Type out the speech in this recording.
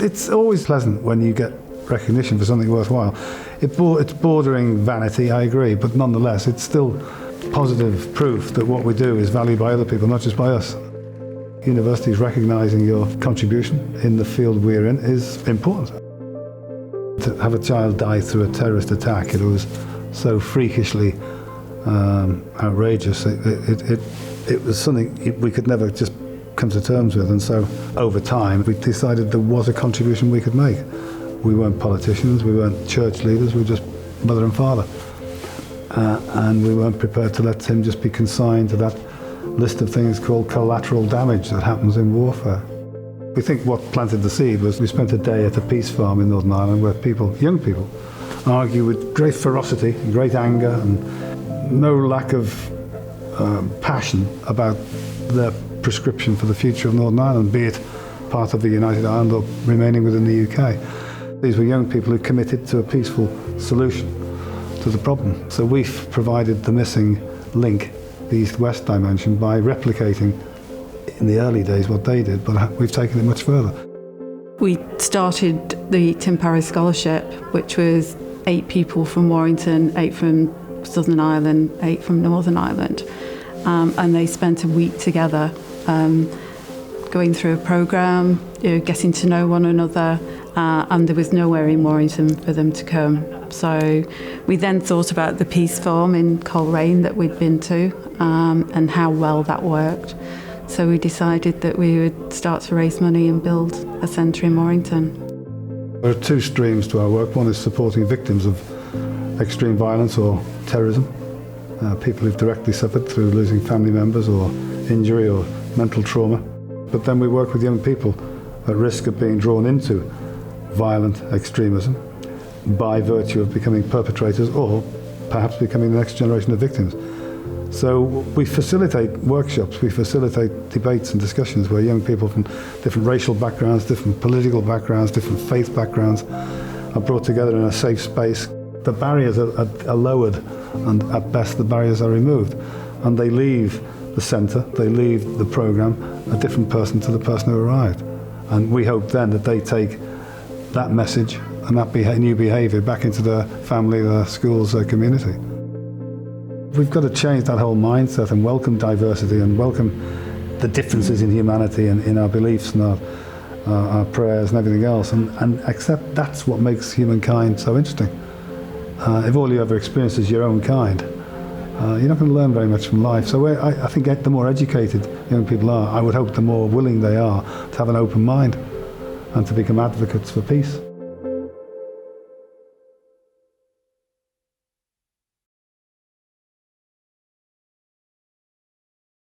It's always pleasant when you get recognition for something worthwhile. It's bordering vanity, I agree, but nonetheless, it's still positive proof that what we do is valued by other people, not just by us. Universities recognising your contribution in the field we're in is important. To have a child die through a terrorist attack, it was so freakishly outrageous. It was something we could never just come to terms with, and so over time we decided there was a contribution we could make. We weren't politicians, we weren't church leaders, we were just mother and father. And we weren't prepared to let him just be consigned to that list of things called collateral damage that happens in warfare. We think what planted the seed was we spent a day at a peace farm in Northern Ireland where young people, argue with great ferocity, great anger, and no lack of passion about their prescription for the future of Northern Ireland, be it part of the United Ireland or remaining within the UK. These were young people who committed to a peaceful solution to the problem. So we've provided the missing link, the East-West dimension, by replicating in the early days what they did, but we've taken it much further. We started the Tim Parry Scholarship, which was 8 people from Warrington, 8 from Southern Ireland, 8 from Northern Ireland, and they spent a week together going through a programme, getting to know one another, and there was nowhere in Warrington for them to come. So we then thought about the peace farm in Coleraine that we'd been to, and how well that worked. So we decided that we would start to raise money and build a centre in Warrington. There are 2 streams to our work. One is supporting victims of extreme violence or terrorism, people who've directly suffered through losing family members or injury or mental trauma. But then we work with young people at risk of being drawn into violent extremism by virtue of becoming perpetrators or perhaps becoming the next generation of victims. So we facilitate workshops, we facilitate debates and discussions where young people from different racial backgrounds, different political backgrounds, different faith backgrounds are brought together in a safe space. The barriers are lowered, and at best the barriers are removed, and they leave the centre, they leave the programme a different person to the person who arrived. And we hope then that they take that message and that new behaviour back into their family, their schools, their community. We've got to change that whole mindset and welcome diversity and welcome the differences in humanity and in our beliefs and our prayers and everything else, and accept that's what makes humankind so interesting. If all you ever experience is your own kind, you're not going to learn very much from life. So I think the more educated young people are, I would hope the more willing they are to have an open mind and to become advocates for peace.